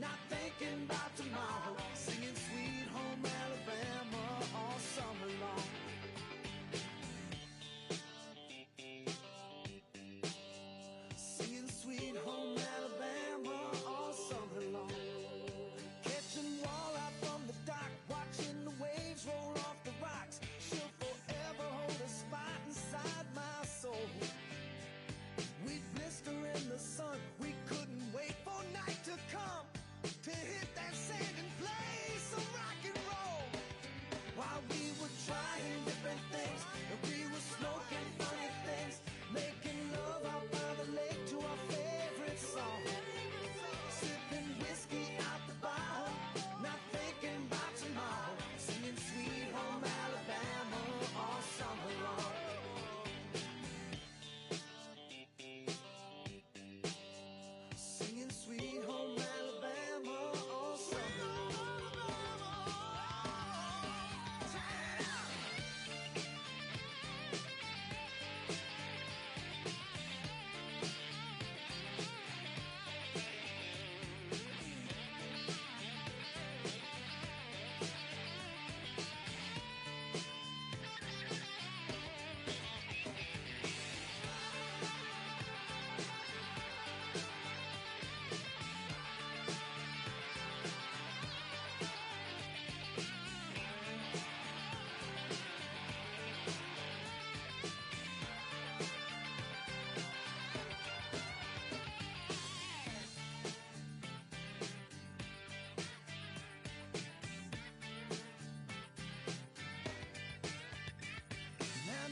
not thinking about tomorrow, singing Sweet Home Alabama all summer long. Singing Sweet Home Alabama all summer long. Catching walleye from the dock, watching the waves roll off the rocks. She'll forever hold a spot inside my soul. We'd blister in the sun, we couldn't wait for night to come to hit that sand and play some rock and roll. While we were trying different things, and we were smoking funny things, making love out by the lake to our favorite song, sipping whiskey out the bottle, not thinking about tomorrow, singing Sweet Home Alabama all summer long. Singing Sweet Home Alabama all summer long.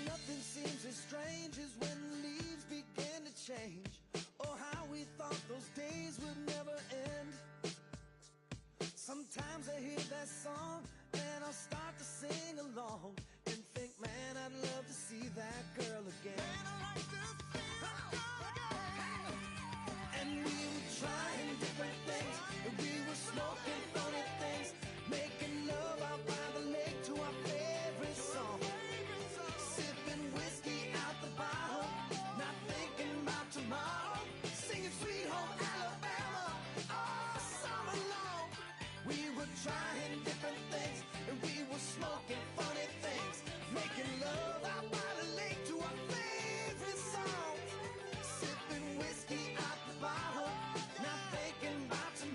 Nothing seems as strange as when the leaves begin to change, or how we thought those days would never end. Sometimes I hear that song and I'll start to sing along and think, man, I'd love to see that girl again. Man, I'd like to see that girl again. And we were trying different things, and we were smoking funny things, making love out by the lake to our favorite song, whiskey out the bottle, not thinking about tomorrow, singing Sweet Home Alabama all summer long. We were trying different things, and we were smoking funny things, making love out by the lake to our favorite songs, sipping whiskey out the bottle, not thinking about tomorrow.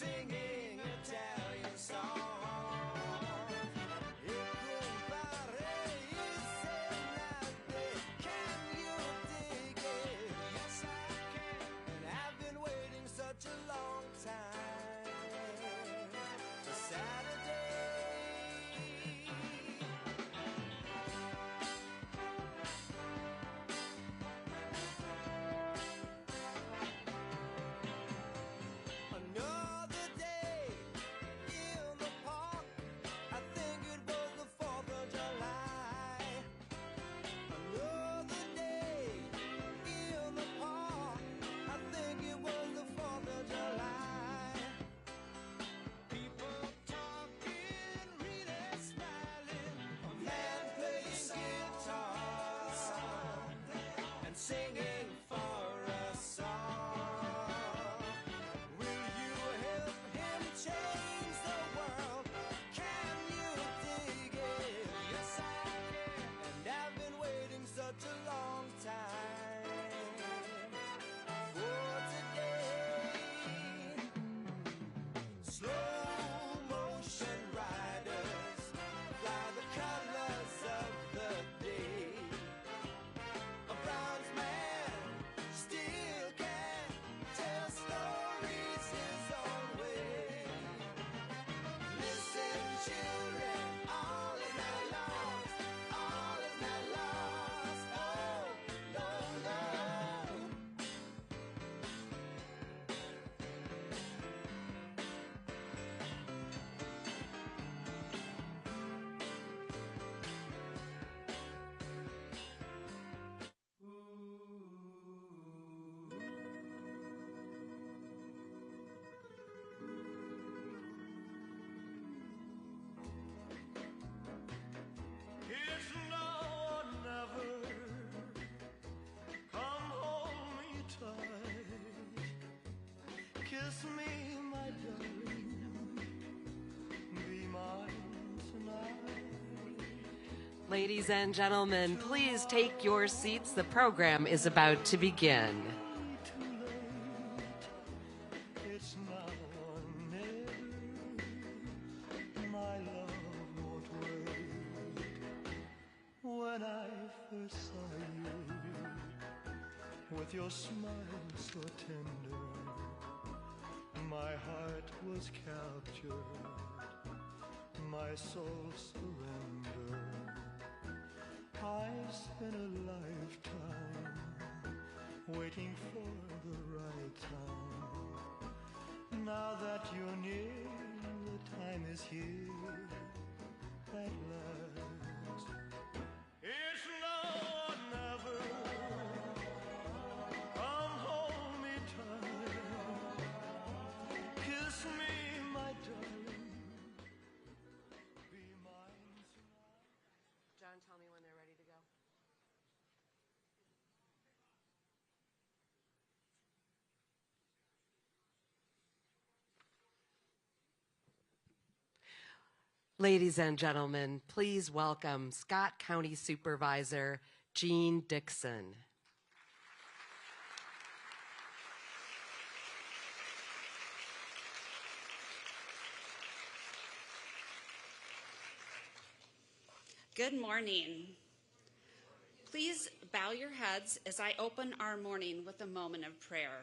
singing Italian songs. Can you dig it? Yes, I can. And I've been waiting such a long time for Saturday. Another day in the park. I think it was the 4th of July. Another day in the park. I think it was the 4th of July. People talking, really smiling. A man playing guitar and singing for a song. Will you help him change the world? Can you dig it? Yes, I can. And I've been waiting such a long time for today. Slow motion riders fly the colors of the day. A bronze man still can tell stories his own way. Listen, children, all is not lost, all is not lost. Oh, no, no. It's now or never. Come hold me tight. Kiss me, my darling. Be mine tonight. Ladies and gentlemen, please take your seats. The program is about to begin. Too late. It's now or never. My love won't wait. When I first saw you, with your smile so tender, my heart was captured, my soul surrendered. I spent a lifetime waiting for the right time. Now that you're near, the time is here at last. It's now or never. Come hold me tight. Kiss me, my darling. Be mine tonight. John, tell me when they're ready to go. Ladies and gentlemen, please welcome Scott County Supervisor Jean Dixon. Good morning. Please bow your heads as I open our morning with a moment of prayer.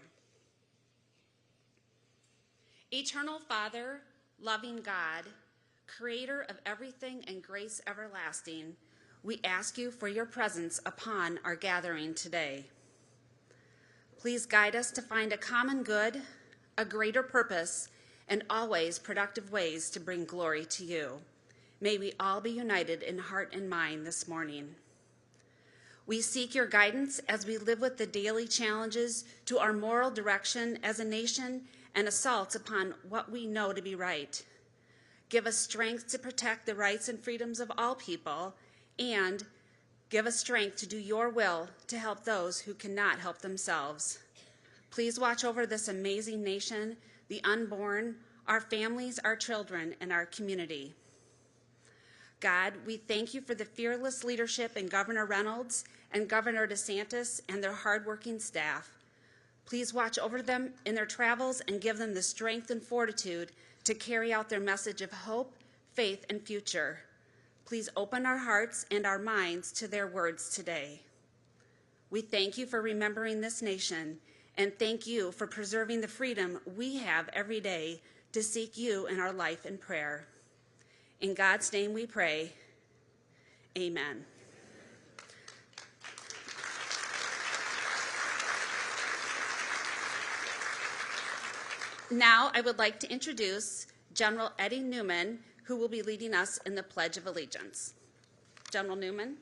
Eternal Father, loving God, Creator of everything and grace everlasting, we ask you for your presence upon our gathering today. Please guide us to find a common good, a greater purpose, and always productive ways to bring glory to you. May we all be united in heart and mind this morning. We seek your guidance as we live with the daily challenges to our moral direction as a nation and assaults upon what we know to be right. Give us strength to protect the rights and freedoms of all people, and give us strength to do your will to help those who cannot help themselves. Please watch over this amazing nation, the unborn, our families, our children, and our community. God, we thank you for the fearless leadership in Governor Reynolds and Governor DeSantis and their hardworking staff. Please watch over them in their travels and give them the strength and fortitude to carry out their message of hope, faith, and future. Please open our hearts and our minds to their words today. We thank you for remembering this nation, and thank you for preserving the freedom we have every day to seek you in our life and prayer. In God's name we pray, amen. Now I would like to introduce General Eddie Newman, who will be leading us in the Pledge of Allegiance. General Newman.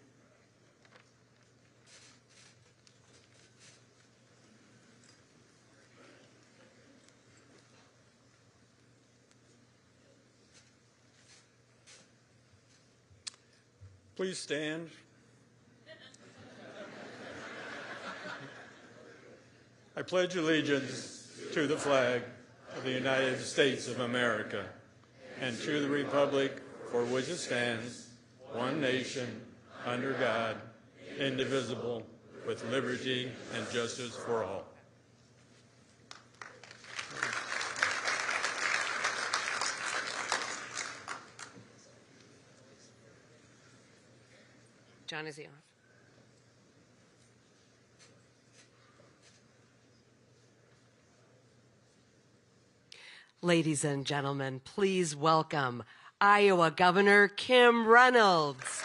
Please stand. I pledge allegiance to the flag of the United States of America and to the republic for which it stands, one nation, under God, indivisible, with liberty and justice for all. John, is he off? Ladies and gentlemen, please welcome Iowa Governor Kim Reynolds.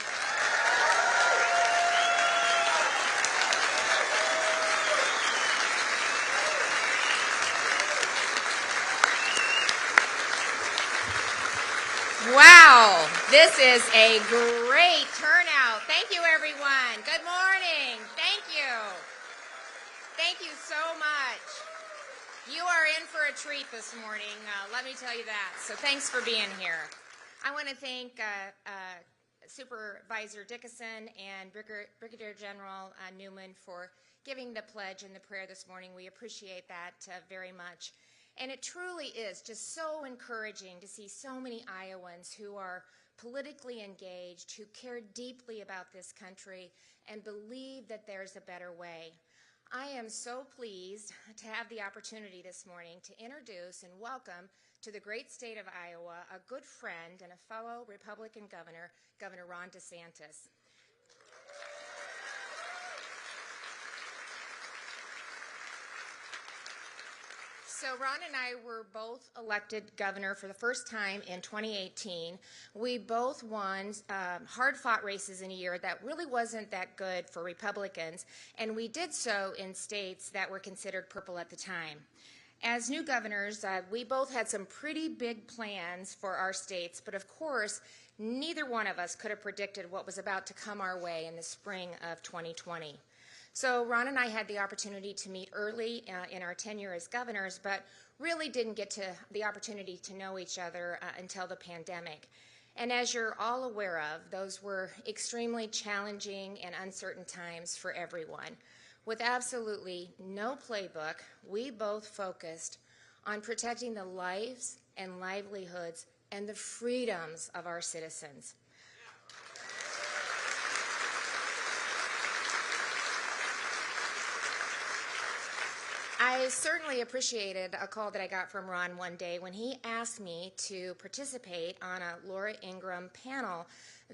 Wow, this is a great turnout. Thank you, everyone. Good morning. Thank you. Thank you so much. You are in for a treat this morning, let me tell you that. So thanks for being here. I want to thank Supervisor Dickinson and Brigadier General Newman for giving the pledge and the prayer this morning. We appreciate that very much. And it truly is just so encouraging to see so many Iowans who are politically engaged, who care deeply about this country, and believe that there's a better way. I am so pleased to have the opportunity this morning to introduce and welcome to the great state of Iowa a good friend and a fellow Republican governor, Governor Ron DeSantis. So Ron and I were both elected governor for the first time in 2018. We both won hard-fought races in a year that really wasn't that good for Republicans, and we did so in states that were considered purple at the time. As new governors, we both had some pretty big plans for our states, but of course, neither one of us could have predicted what was about to come our way in the spring of 2020. So Ron and I had the opportunity to meet early in our tenure as governors, but really didn't get to the opportunity to know each other until the pandemic. And as you're all aware of, those were extremely challenging and uncertain times for everyone. With absolutely no playbook, we both focused on protecting the lives and livelihoods and the freedoms of our citizens. I certainly appreciated a call that I got from Ron one day when he asked me to participate on a Laura Ingraham panel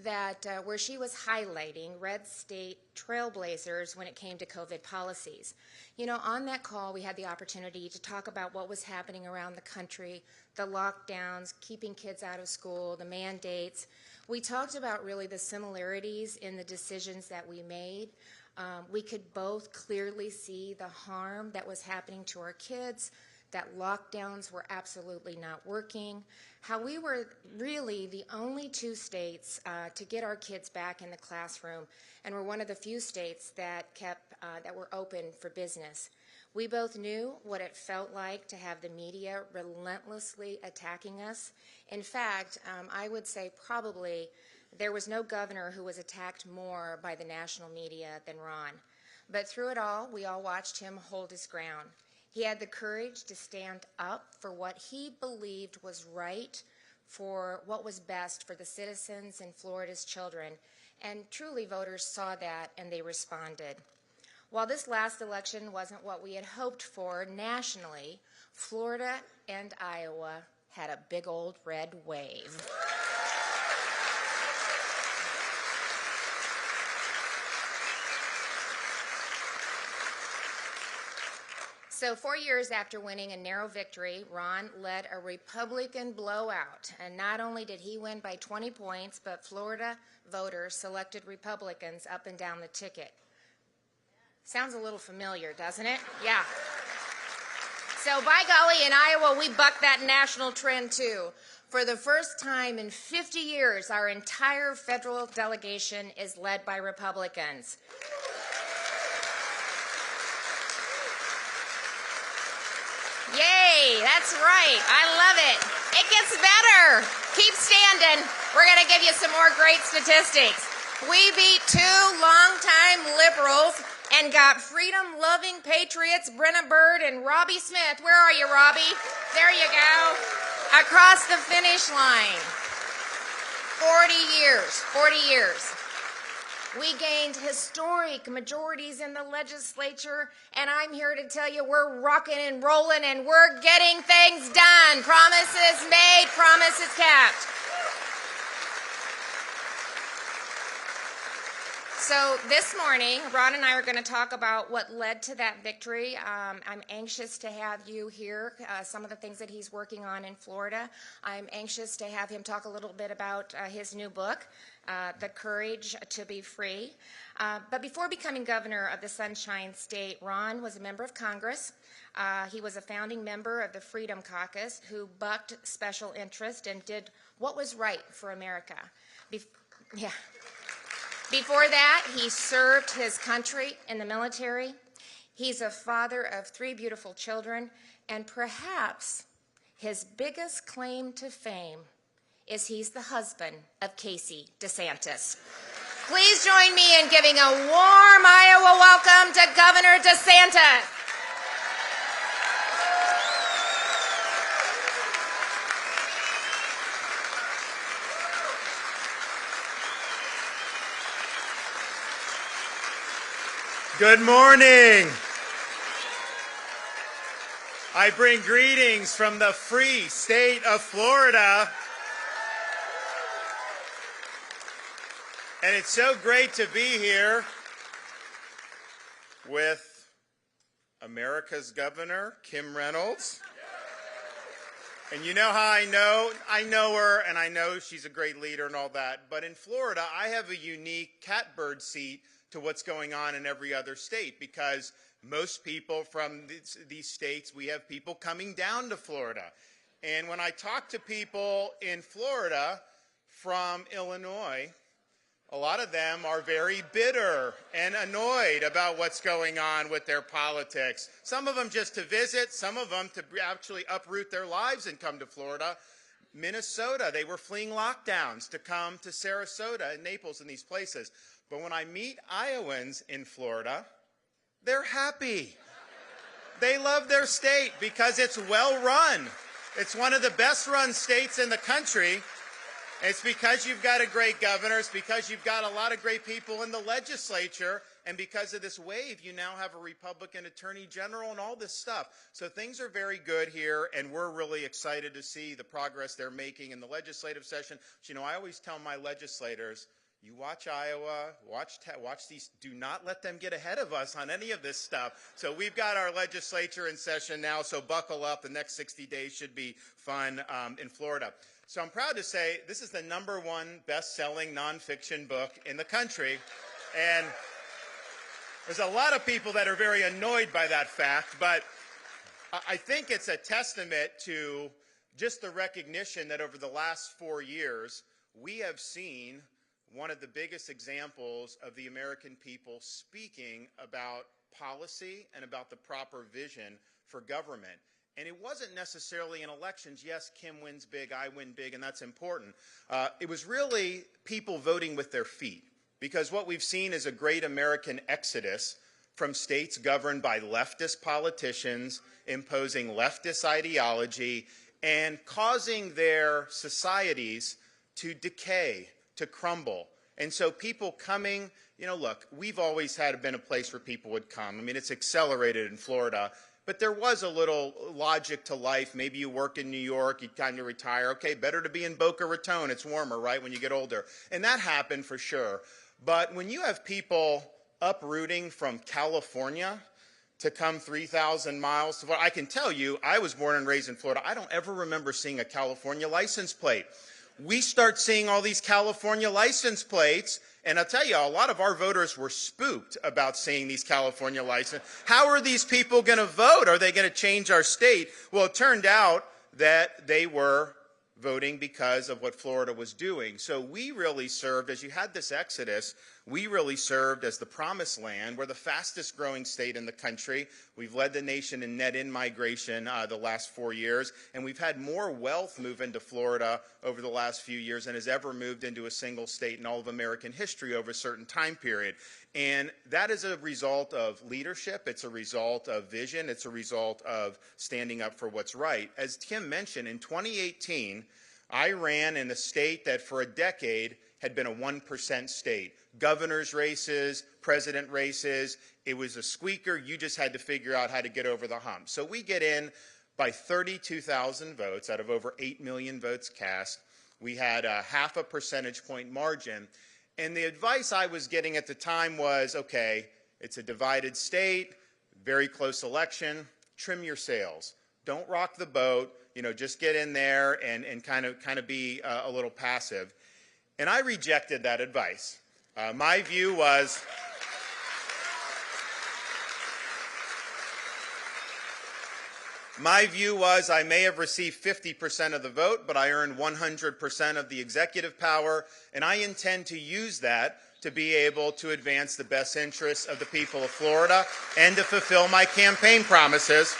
that where she was highlighting red state trailblazers when it came to COVID policies. You know, on that call we had the opportunity to talk about what was happening around the country, the lockdowns, keeping kids out of school, the mandates. We talked about really the similarities in the decisions that we made. We could both clearly see the harm that was happening to our kids, that lockdowns were absolutely not working, how we were really the only two states to get our kids back in the classroom, and we're one of the few states that that were open for business. We both knew what it felt like to have the media relentlessly attacking us. In fact, I would say probably there was no governor who was attacked more by the national media than Ron. But through it all, we all watched him hold his ground. He had the courage to stand up for what he believed was right, for what was best for the citizens and Florida's children. And truly, voters saw that and they responded. While this last election wasn't what we had hoped for nationally, Florida and Iowa had a big old red wave. So 4 years after winning a narrow victory, Ron led a Republican blowout. And not only did he win by 20 points, but Florida voters selected Republicans up and down the ticket. Sounds a little familiar, doesn't it? Yeah. So by golly, in Iowa, we bucked that national trend too. For the first time in 50 years, our entire federal delegation is led by Republicans. Yay, that's right. I love it. It gets better. Keep standing. We're going to give you some more great statistics. We beat 2 longtime liberals and got freedom-loving patriots, Brenna Byrd and Robbie Smith. Where are you, Robbie? There you go. Across the finish line. 40 years. We gained historic majorities in the legislature, and I'm here to tell you we're rocking and rolling and we're getting things done. Promises made, promises kept. So this morning, Ron and I are going to talk about what led to that victory. I'm anxious to have you hear some of the things that he's working on in Florida. I'm anxious to have him talk a little bit about his new book, The Courage to Be Free. But before becoming governor of the Sunshine State, Ron was a member of Congress. He was a founding member of the Freedom Caucus who bucked special interest and did what was right for America. Before that, he served his country in the military. He's a father of 3 beautiful children, and perhaps his biggest claim to fame is he's the husband of Casey DeSantis. Please join me in giving a warm Iowa welcome to Governor DeSantis. Good morning. I bring greetings from the free state of Florida. And it's so great to be here with America's governor, Kim Reynolds. And you know how I know her, and I know she's a great leader and all that. But in Florida, I have a unique catbird seat to what's going on in every other state, because most people from these states, we have people coming down to Florida. And when I talk to people in Florida from Illinois, a lot of them are very bitter and annoyed about what's going on with their politics. Some of them just to visit, some of them to actually uproot their lives and come to Florida. Minnesota, they were fleeing lockdowns to come to Sarasota and Naples and these places. But when I meet Iowans in Florida, they're happy. They love their state because it's well run. It's one of the best run states in the country. It's because you've got a great governor. It's because you've got a lot of great people in the legislature. And because of this wave, you now have a Republican attorney general and all this stuff. So things are very good here, and we're really excited to see the progress they're making in the legislative session. But, you know, I always tell my legislators, you watch Iowa, watch these, do not let them get ahead of us on any of this stuff. So we've got our legislature in session now, so buckle up. The next 60 days should be fun in Florida. So I'm proud to say this is the #1 best-selling nonfiction book in the country. And there's a lot of people that are very annoyed by that fact, but I think it's a testament to just the recognition that over the last 4 years, we have seen one of the biggest examples of the American people speaking about policy and about the proper vision for government. And it wasn't necessarily in elections. Yes, Kim wins big, I win big, and that's important. It was really people voting with their feet, because what we've seen is a great American exodus from states governed by leftist politicians imposing leftist ideology and causing their societies to decay, to crumble. And so people coming, look, we've always been a place where people would come. I mean, it's accelerated in Florida. But there was a little logic to life. Maybe you work in New York, you kind of retire. Okay, better to be in Boca Raton. It's warmer, right, when you get older. And that happened for sure. But when you have people uprooting from California to come 3,000 miles to Florida, I can tell you, I was born and raised in Florida. I don't ever remember seeing a California license plate. We start seeing all these California license plates, and I'll tell you, a lot of our voters were spooked about seeing these California license. How are these people going to vote? Are they going to change our state? Well, it turned out that they were voting because of what Florida was doing. So we really served, as you had this exodus, we really served as the promised land. We're the fastest growing state in the country. We've led the nation in net in-migration the last 4 years, and we've had more wealth move into Florida over the last few years than has ever moved into a single state in all of American history over a certain time period. And that is a result of leadership. It's a result of vision. It's a result of standing up for what's right. As Tim mentioned, in 2018, I ran in a state that for a decade had been a 1% state. Governor's races, president races, it was a squeaker. You just had to figure out how to get over the hump. So we get in by 32,000 votes out of over 8 million votes cast. We had a 0.5 percentage point margin. And the advice I was getting at the time was, okay, it's a divided state, very close election, trim your sails. Don't rock the boat, just get in there and kind of be a little passive. And I rejected that advice. My view was, I may have received 50% of the vote, but I earned 100% of the executive power, and I intend to use that to be able to advance the best interests of the people of Florida and to fulfill my campaign promises.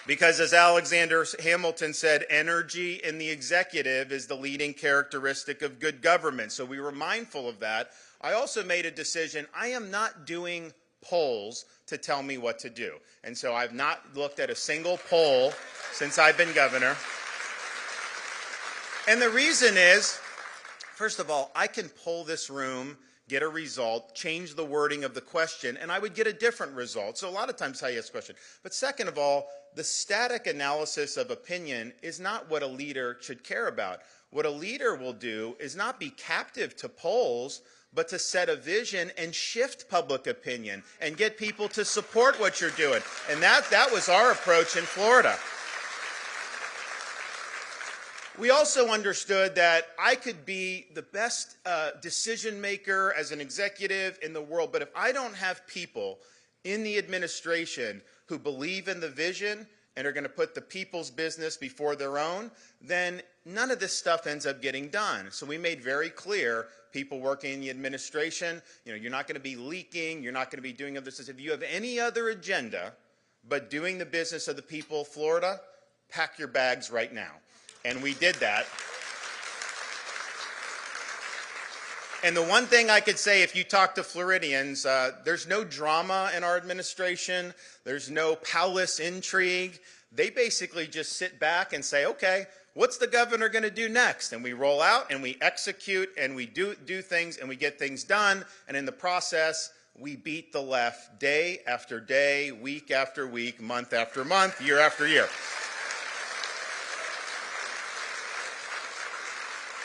Because as Alexander Hamilton said, energy in the executive is the leading characteristic of good government. So we were mindful of that. I also made a decision. I am not doing polls to tell me what to do. And so I've not looked at a single poll since I've been governor. And the reason is, first of all, I can poll this room, get a result, change the wording of the question, and I would get a different result. So a lot of times I ask a question. But second of all, the static analysis of opinion is not what a leader should care about. What a leader will do is not be captive to polls, but to set a vision and shift public opinion and get people to support what you're doing. And that was our approach in Florida. We also understood that I could be the best decision maker as an executive in the world, but if I don't have people in the administration who believe in the vision and are going to put the people's business before their own, then none of this stuff ends up getting done. So we made very clear, people working in the administration, you're not going to be leaking, you're not going to be doing other stuff. If you have any other agenda but doing the business of the people of Florida, pack your bags right now. And we did that. And the one thing I could say, if you talk to Floridians, there's no drama in our administration. There's no palace intrigue. They basically just sit back and say, okay, what's the governor going to do next? And we roll out and we execute and we do things and we get things done. And in the process, we beat the left day after day, week after week, month after month, year after year.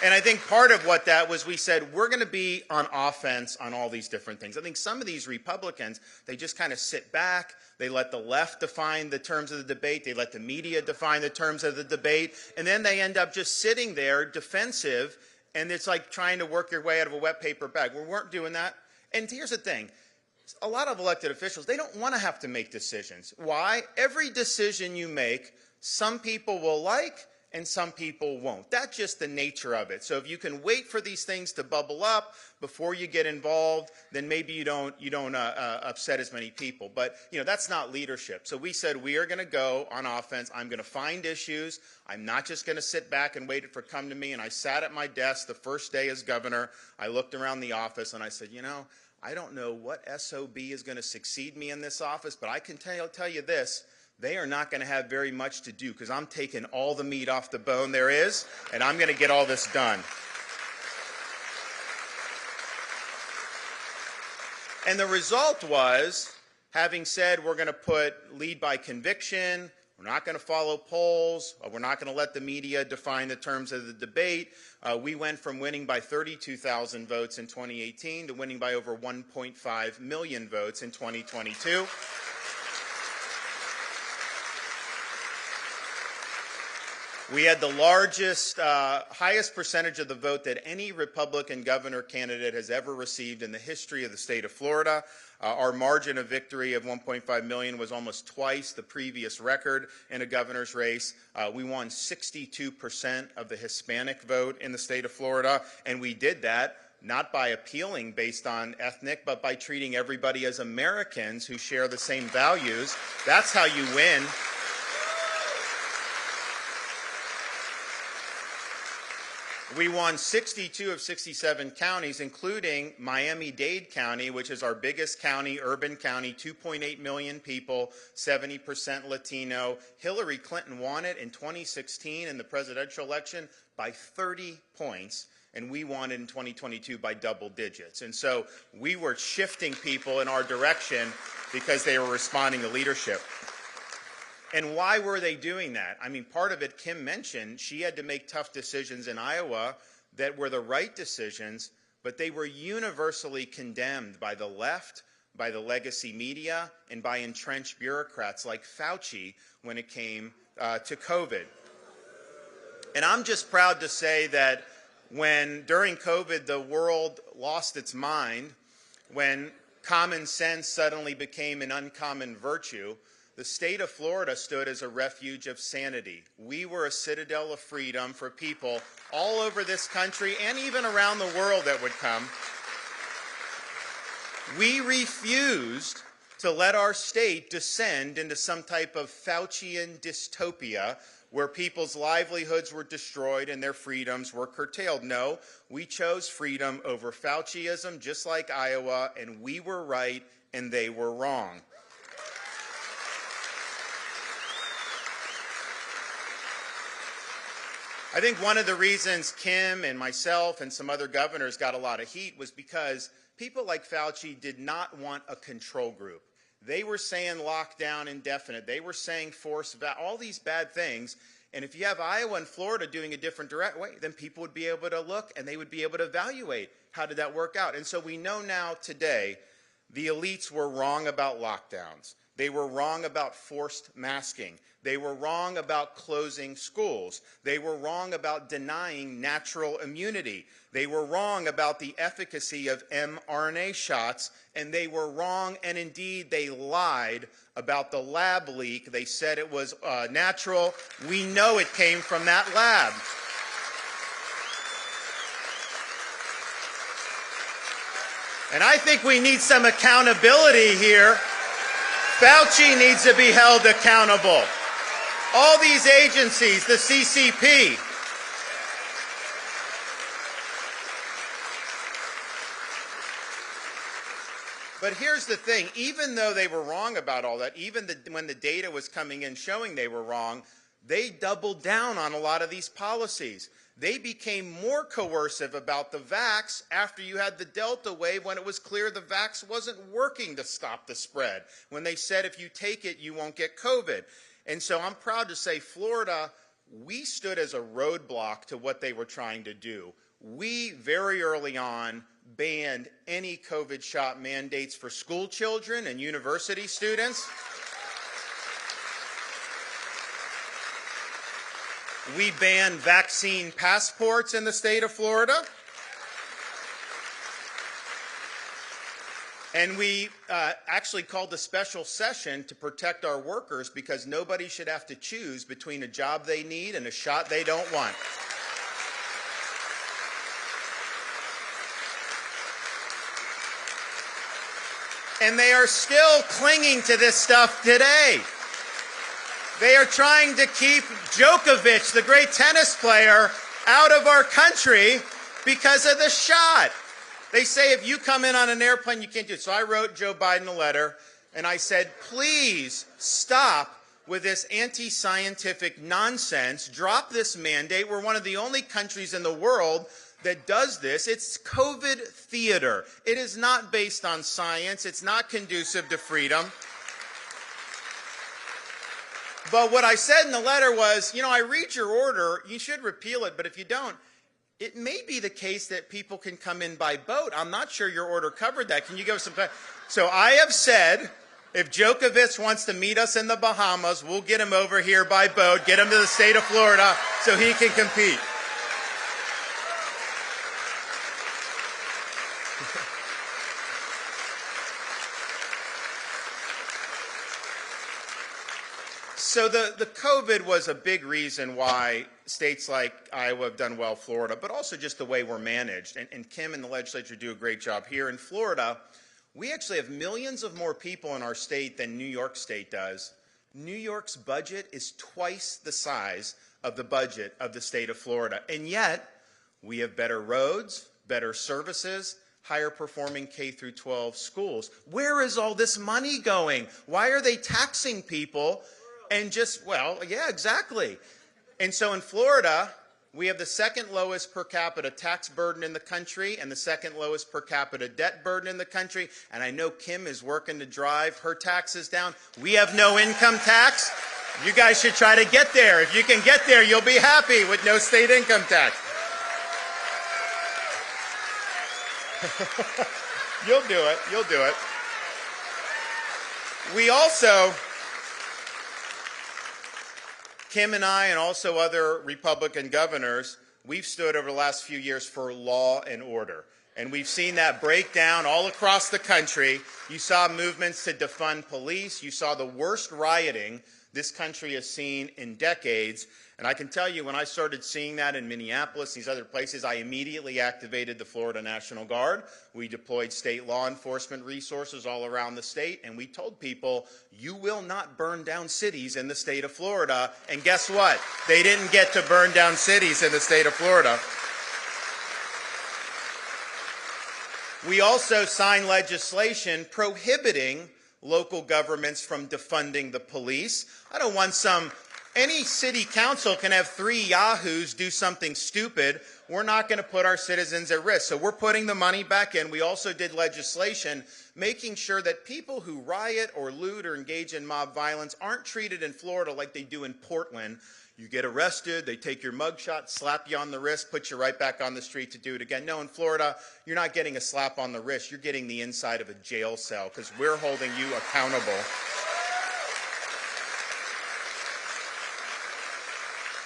And I think part of what that was, we said, we're going to be on offense on all these different things. I think some of these Republicans, they just kind of sit back. They let the left define the terms of the debate. They let the media define the terms of the debate. And then they end up just sitting there defensive. And it's like trying to work your way out of a wet paper bag. We weren't doing that. And here's the thing. A lot of elected officials, they don't want to have to make decisions. Why? Every decision you make, some people will like, and some people won't. That's just the nature of it. So if you can wait for these things to bubble up before you get involved, then maybe you don't upset as many people. But that's not leadership. So we said we are going to go on offense. I'm going to find issues. I'm not just going to sit back and wait for it to come to me. And I sat at my desk the first day as governor. I looked around the office and I said, I don't know what SOB is going to succeed me in this office, but I can tell you this. They are not going to have very much to do because I'm taking all the meat off the bone there is, and I'm going to get all this done. And the result was, having said we're going to lead by conviction, we're not going to follow polls, we're not going to let the media define the terms of the debate, we went from winning by 32,000 votes in 2018 to winning by over 1.5 million votes in 2022. We had the largest, highest percentage of the vote that any Republican governor candidate has ever received in the history of the state of Florida. Our margin of victory of 1.5 million was almost twice the previous record in a governor's race. We won 62% of the Hispanic vote in the state of Florida, and we did that not by appealing based on ethnic, but by treating everybody as Americans who share the same values. That's how you win. We won 62 of 67 counties, including Miami-Dade County, which is our biggest county, urban county, 2.8 million people, 70% Latino. Hillary Clinton won it in 2016 in the presidential election by 30 points, and we won it in 2022 by double digits. And so we were shifting people in our direction because they were responding to leadership. And why were they doing that? I mean, part of it, Kim mentioned, she had to make tough decisions in Iowa that were the right decisions, but they were universally condemned by the left, by the legacy media, and by entrenched bureaucrats like Fauci when it came to COVID. And I'm just proud to say that when, during COVID, the world lost its mind, when common sense suddenly became an uncommon virtue, the state of Florida stood as a refuge of sanity. We were a citadel of freedom for people all over this country and even around the world that would come. We refused to let our state descend into some type of Faucian dystopia where people's livelihoods were destroyed and their freedoms were curtailed. No, we chose freedom over Fauciism, just like Iowa, and we were right and they were wrong. I think one of the reasons Kim and myself and some other governors got a lot of heat was because people like Fauci did not want a control group. They were saying lockdown indefinite. They were saying all these bad things. And if you have Iowa and Florida doing a different way, then people would be able to look and they would be able to evaluate how did that work out. And so we know now today the elites were wrong about lockdowns. They were wrong about forced masking. They were wrong about closing schools. They were wrong about denying natural immunity. They were wrong about the efficacy of mRNA shots. And they were wrong, and indeed they lied about the lab leak. They said it was natural. We know it came from that lab. And I think we need some accountability here. Fauci needs to be held accountable. All these agencies, the CCP. But here's the thing, even though they were wrong about all that, even when the data was coming in showing they were wrong, they doubled down on a lot of these policies. They became more coercive about the vax after you had the Delta wave when it was clear the vax wasn't working to stop the spread. When they said if you take it, you won't get COVID. And so I'm proud to say Florida, we stood as a roadblock to what they were trying to do. We very early on banned any COVID shot mandates for school children and university students. We banned vaccine passports in the state of Florida. And we actually called a special session to protect our workers because nobody should have to choose between a job they need and a shot they don't want. And they are still clinging to this stuff today. They are trying to keep Djokovic, the great tennis player, out of our country because of the shot. They say if you come in on an airplane, you can't do it. So I wrote Joe Biden a letter, and I said, please stop with this anti-scientific nonsense. Drop this mandate. We're one of the only countries in the world that does this. It's COVID theater. It is not based on science. It's not conducive to freedom. But what I said in the letter was, I read your order. You should repeal it, but if you don't, it may be the case that people can come in by boat. I'm not sure your order covered that. Can you give us some time? So I have said, if Djokovic wants to meet us in the Bahamas, we'll get him over here by boat, get him to the state of Florida so he can compete. So the COVID was a big reason why states like Iowa have done well, Florida, but also just the way we're managed. And Kim and the legislature do a great job here. In Florida, we actually have millions of more people in our state than New York State does. New York's budget is twice the size of the budget of the state of Florida. And yet, we have better roads, better services, higher performing K through 12 schools. Where is all this money going? Why are they taxing people? And yeah, exactly. And so in Florida, we have the second lowest per capita tax burden in the country and the second lowest per capita debt burden in the country. And I know Kim is working to drive her taxes down. We have no income tax. You guys should try to get there. If you can get there, you'll be happy with no state income tax. You'll do it. You'll do it. We also, Kim and I and also other Republican governors, we've stood over the last few years for law and order. And we've seen that break down all across the country. You saw movements to defund police. You saw the worst rioting this country has seen in decades. And I can tell you, when I started seeing that in Minneapolis, these other places, I immediately activated the Florida National Guard. We deployed state law enforcement resources all around the state, and we told people, you will not burn down cities in the state of Florida. And guess what? They didn't get to burn down cities in the state of Florida. We also signed legislation prohibiting local governments from defunding the police. I don't want any city council can have 3 yahoos do something stupid. We're not going to put our citizens at risk. So we're putting the money back in. We also did legislation making sure that people who riot or loot or engage in mob violence aren't treated in Florida like they do in Portland. You get arrested, they take your mugshot, slap you on the wrist, put you right back on the street to do it again. No, in Florida, you're not getting a slap on the wrist. You're getting the inside of a jail cell because we're holding you accountable.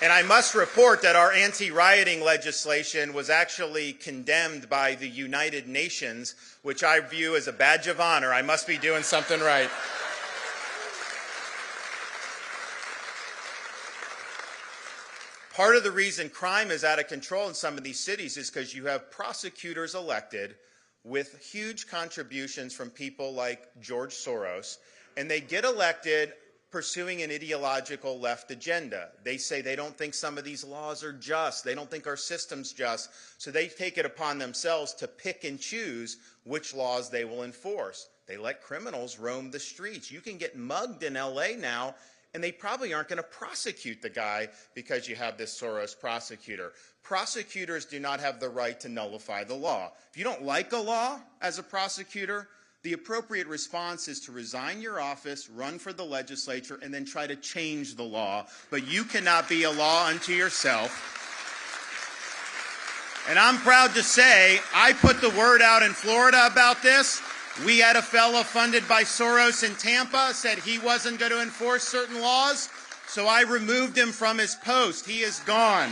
And I must report that our anti-rioting legislation was actually condemned by the United Nations, which I view as a badge of honor. I must be doing something right. Part of the reason crime is out of control in some of these cities is because you have prosecutors elected with huge contributions from people like George Soros, and they get elected pursuing an ideological left agenda. They say they don't think some of these laws are just. They don't think our system's just. So they take it upon themselves to pick and choose which laws they will enforce. They let criminals roam the streets. You can get mugged in LA now, and they probably aren't going to prosecute the guy because you have this Soros prosecutor. Prosecutors do not have the right to nullify the law. If you don't like a law as a prosecutor, the appropriate response is to resign your office, run for the legislature, and then try to change the law. But you cannot be a law unto yourself. And I'm proud to say I put the word out in Florida about this. We had a fellow funded by Soros in Tampa, said he wasn't going to enforce certain laws, so I removed him from his post. He is gone.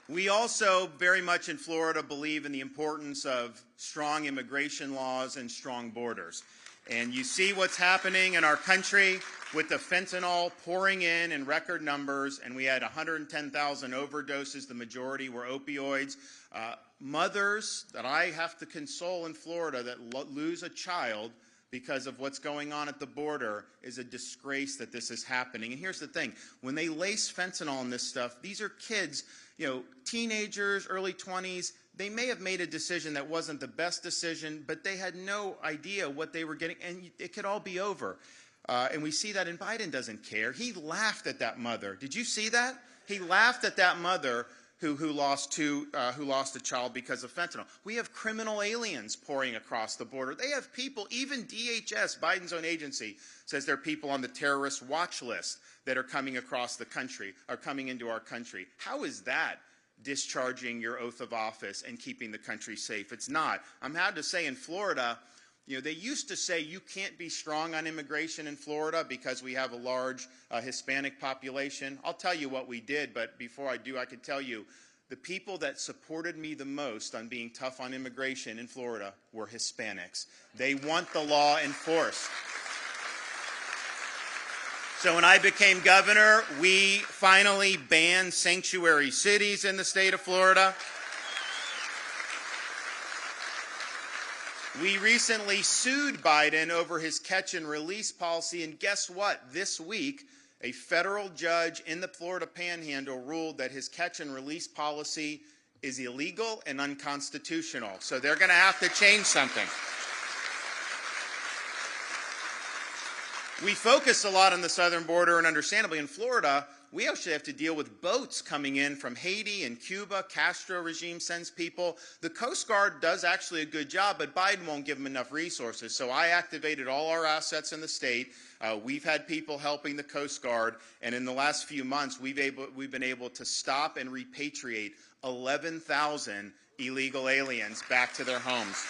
We also very much in Florida believe in the importance of strong immigration laws and strong borders. And you see what's happening in our country with the fentanyl pouring in record numbers, and we had 110,000 overdoses. The majority were opioids. Mothers that I have to console in Florida that lose a child because of what's going on at the border is a disgrace that this is happening. And here's the thing. When they lace fentanyl in this stuff, these are kids, teenagers, early 20s. they may have made a decision that wasn't the best decision, but they had no idea what they were getting, and it could all be over. And we see that, and Biden doesn't care. He laughed at that mother. Did you see that? He laughed at that mother who lost a child because of fentanyl. We have criminal aliens pouring across the border. They have people, even DHS, Biden's own agency, says there are people on the terrorist watch list that are coming across the country, are coming into our country. How is that discharging your oath of office and keeping the country safe? It's not. I'm happy to say in Florida, they used to say you can't be strong on immigration in Florida because we have a large Hispanic population. I'll tell you what we did, but before I do, I can tell you the people that supported me the most on being tough on immigration in Florida were Hispanics. They want the law enforced. So when I became governor, we finally banned sanctuary cities in the state of Florida. We recently sued Biden over his catch and release policy, and guess what? This week, a federal judge in the Florida Panhandle ruled that his catch and release policy is illegal and unconstitutional. So they're going to have to change something. We focus a lot on the southern border, and understandably in Florida, we actually have to deal with boats coming in from Haiti and Cuba. Castro regime sends people. The Coast Guard does actually a good job, but Biden won't give them enough resources. So I activated all our assets in the state. We've had people helping the Coast Guard, and in the last few months, we've been able to stop and repatriate 11,000 illegal aliens back to their homes.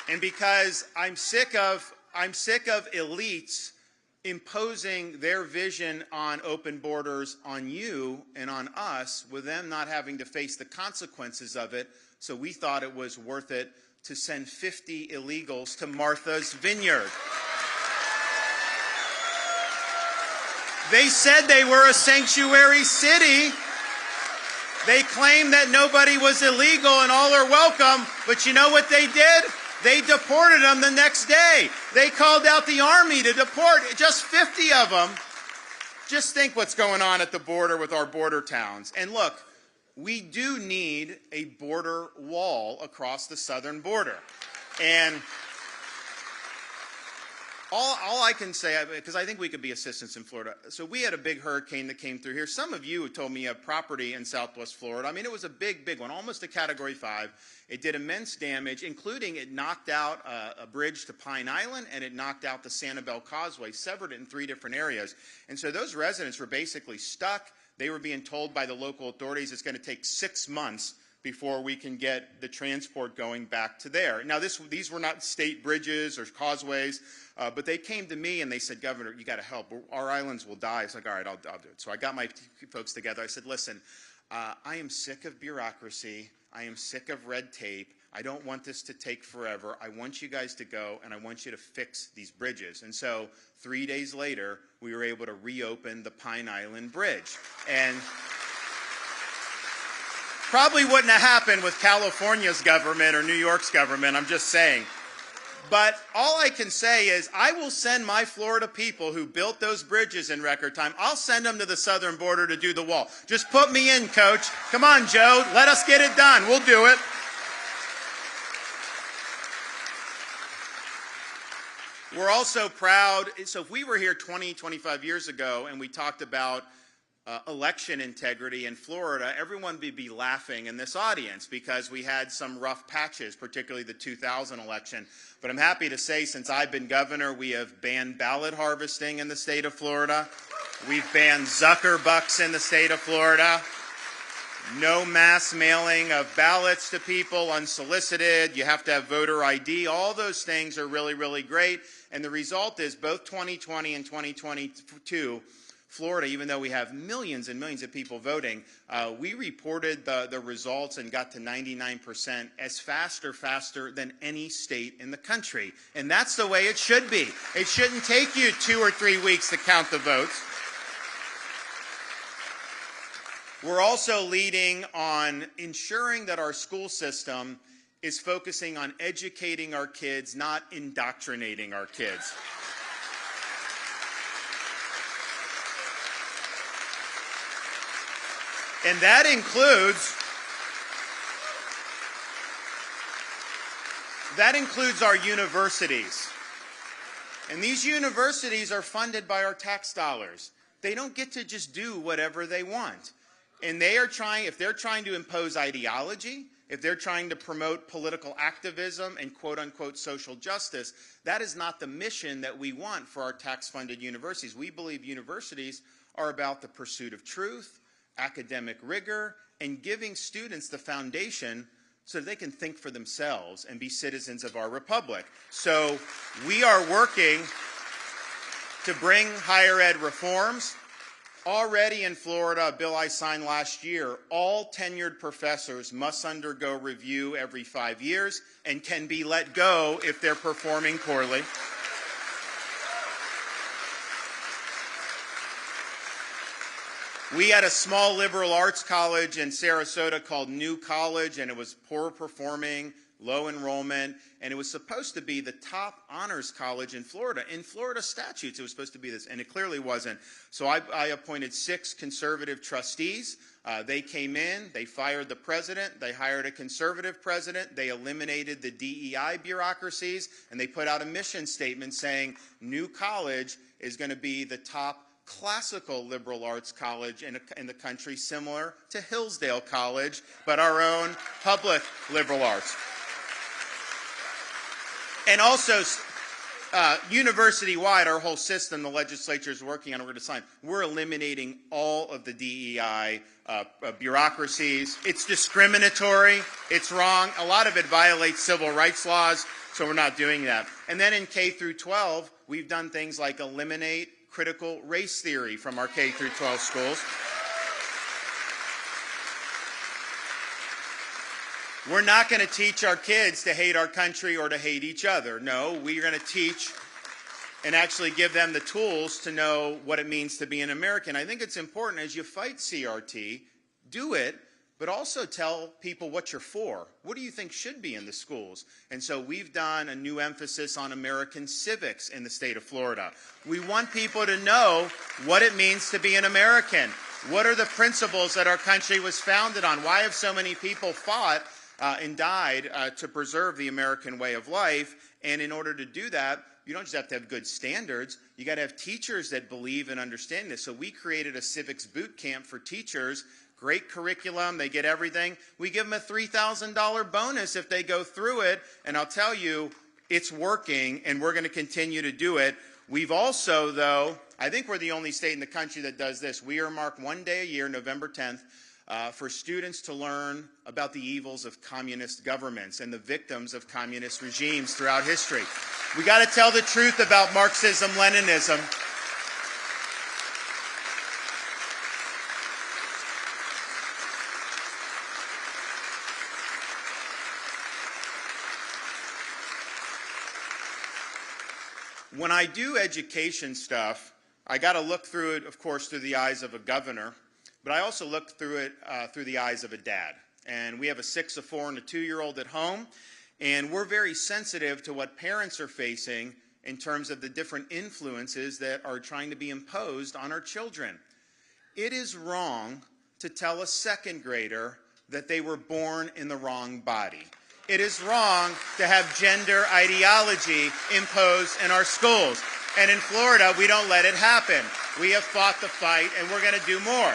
And because I'm sick of elites imposing their vision on open borders on you and on us, with them not having to face the consequences of it, so we thought it was worth it to send 50 illegals to Martha's Vineyard. They said they were a sanctuary city. They claimed that nobody was illegal and all are welcome, but you know what they did? They deported them the next day. They called out the army to deport just 50 of them. Just think what's going on at the border with our border towns. And look, we do need a border wall across the southern border. And all I can say, because I think we could be assistance in Florida. So we had a big hurricane that came through here. Some of you told me you have property in Southwest Florida. I mean, it was a big, big one, almost a Category 5. It did immense damage, including it knocked out a bridge to Pine Island, and it knocked out the Sanibel Causeway, severed it in 3 different areas. And so those residents were basically stuck. They were being told by the local authorities it's going to take 6 months before we can get the transport going back to there. Now, these were not state bridges or causeways, but they came to me and they said, Governor, you got to help. Our islands will die. It's like, all right, I'll do it. So I got my folks together. I said, listen, I am sick of bureaucracy. I am sick of red tape. I don't want this to take forever. I want you guys to go, and I want you to fix these bridges. And so 3 days later, we were able to reopen the Pine Island Bridge. And probably wouldn't have happened with California's government or New York's government, I'm just saying. But all I can say is I will send my Florida people who built those bridges in record time, I'll send them to the southern border to do the wall. Just put me in, Coach. Come on, Joe. Let us get it done. We'll do it. We're also proud. So if we were here 20, 25 years ago and we talked about election integrity in Florida, everyone would be laughing in this audience because we had some rough patches, particularly the 2000 election. But I'm happy to say since I've been governor, we have banned ballot harvesting in the state of Florida. We've banned Zuckerbucks in the state of Florida. No mass mailing of ballots to people unsolicited. You have to have voter ID. All those things are really, really great. And the result is both 2020 and 2022, Florida, even though we have millions and millions of people voting, we reported the results and got to 99% as faster than any state in the country. And that's the way it should be. It shouldn't take you 2 or 3 weeks to count the votes. We're also leading on ensuring that our school system is focusing on educating our kids, not indoctrinating our kids. And that includes our universities. And these universities are funded by our tax dollars. They don't get to just do whatever they want. And if they're trying to impose ideology, if they're trying to promote political activism and quote-unquote social justice, that is not the mission that we want for our tax-funded universities. We believe universities are about the pursuit of truth, academic rigor, and giving students the foundation so that they can think for themselves and be citizens of our republic. So we are working to bring higher ed reforms. Already in Florida, a bill I signed last year, all tenured professors must undergo review every 5 years and can be let go if they're performing poorly. We had a small liberal arts college in Sarasota called New College, and it was poor performing, low enrollment, and it was supposed to be the top honors college in Florida. In Florida statutes, it was supposed to be this, and it clearly wasn't. So I appointed 6 conservative trustees. They came in, they fired the president, they hired a conservative president, they eliminated the DEI bureaucracies, and they put out a mission statement saying New College is going to be the top classical liberal arts college in the country, similar to Hillsdale College, but our own public liberal arts. And also, university-wide, our whole system, the legislature is working on, we're going to sign. We're eliminating all of the DEI bureaucracies. It's discriminatory. It's wrong. A lot of it violates civil rights laws, so we're not doing that. And then in K through 12, we've done things like eliminate critical race theory from our K through 12 schools. We're not going to teach our kids to hate our country or to hate each other. No, we're going to teach and actually give them the tools to know what it means to be an American. I think it's important as you fight CRT, do it, but also tell people what you're for. What do you think should be in the schools? And so we've done a new emphasis on American civics in the state of Florida. We want people to know what it means to be an American. What are the principles that our country was founded on? Why have so many people fought and died to preserve the American way of life? And in order to do that, you don't just have to have good standards. You got to have teachers that believe and understand this. So we created a civics boot camp for teachers. Great curriculum. They get everything. We give them a $3,000 bonus if they go through it. And I'll tell you, it's working, and we're going to continue to do it. We've also, though, I think we're the only state in the country that does this. We earmark one day a year, November 10th, for students to learn about the evils of communist governments and the victims of communist regimes throughout history. We got to tell the truth about Marxism, Leninism. When I do education stuff, I got to look through it, of course, through the eyes of a governor, but I also look through it through the eyes of a dad. And we have a 6, a 4, and a 2-year-old at home, and we're very sensitive to what parents are facing in terms of the different influences that are trying to be imposed on our children. It is wrong to tell a 2nd grader that they were born in the wrong body. It is wrong to have gender ideology imposed in our schools. And in Florida, we don't let it happen. We have fought the fight, and we're going to do more.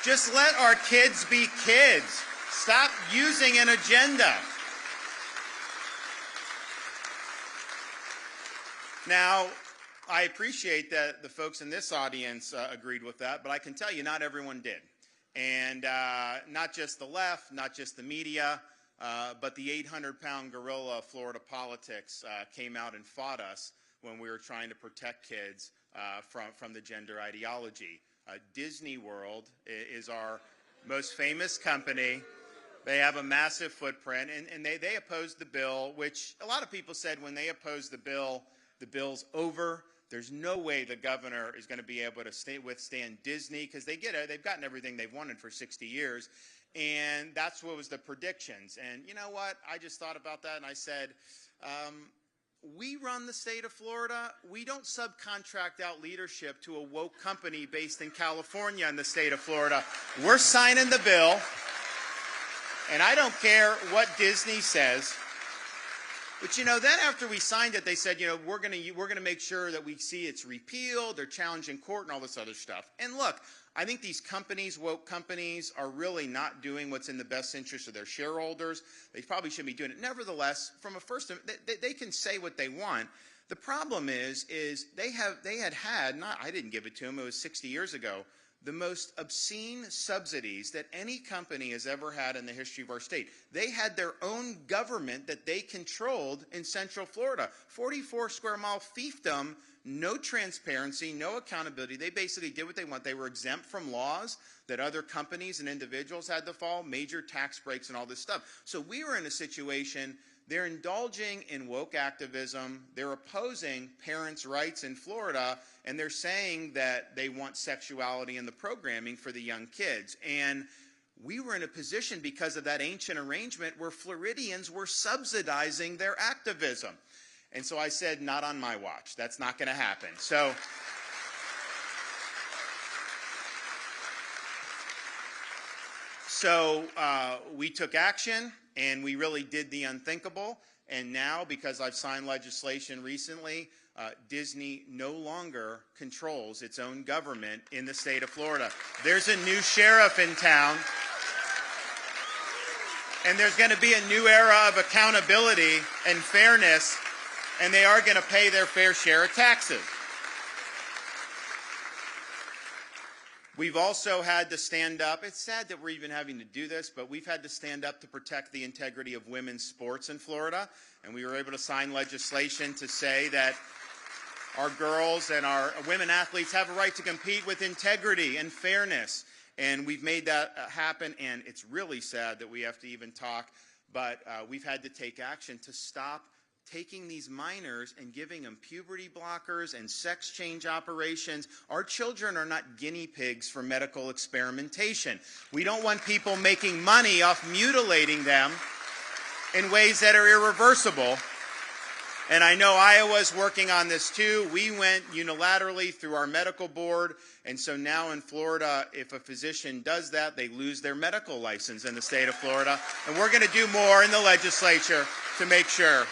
Just let our kids be kids. Stop using an agenda. Now, I appreciate that the folks in this audience agreed with that, but I can tell you not everyone did. And not just the left, not just the media, but the 800-pound gorilla of Florida politics came out and fought us when we were trying to protect kids from the gender ideology. Disney World is our most famous company. They have a massive footprint, and they opposed the bill, which a lot of people said when they opposed the bill's over. There's no way the governor is going to be able to withstand Disney because they've gotten everything they've wanted for 60 years. And that's what was the predictions. And you know what? I just thought about that and I said, we run the state of Florida. We don't subcontract out leadership to a woke company based in California in the state of Florida. We're signing the bill, and I don't care what Disney says. But, you know, then after we signed it, they said, you know, we're going to make sure that we see it's repealed, they're challenged in court and all this other stuff. And look, I think these companies, woke companies, are really not doing what's in the best interest of their shareholders. They probably shouldn't be doing it. Nevertheless, from a first, they can say what they want. The problem is they had, not, I didn't give it to them, it was 60 years ago, the most obscene subsidies that any company has ever had in the history of our state. They had their own government that they controlled in Central Florida. 44 square mile fiefdom, no transparency, no accountability. They basically did what they want. They were exempt from laws that other companies and individuals had to follow, major tax breaks and all this stuff. So we were in a situation, they're indulging in woke activism, they're opposing parents' rights in Florida, and they're saying that they want sexuality in the programming for the young kids. And we were in a position because of that ancient arrangement where Floridians were subsidizing their activism. And so I said, not on my watch. That's not going to happen. So we took action, and we really did the unthinkable. And now, because I've signed legislation recently, Disney no longer controls its own government in the state of Florida. There's a new sheriff in town, and there's going to be a new era of accountability and fairness, and they are going to pay their fair share of taxes. We've also had to stand up. It's sad that we're even having to do this, but we've had to stand up to protect the integrity of women's sports in Florida, and we were able to sign legislation to say that our girls and our women athletes have a right to compete with integrity and fairness, and we've made that happen, and it's really sad that we have to even talk, but we've had to take action to stop taking these minors and giving them puberty blockers and sex change operations. Our children are not guinea pigs for medical experimentation. We don't want people making money off mutilating them in ways that are irreversible. And I know Iowa's working on this too. We went unilaterally through our medical board, and so now in Florida, if a physician does that, they lose their medical license in the state of Florida. And we're going to do more in the legislature to make sure.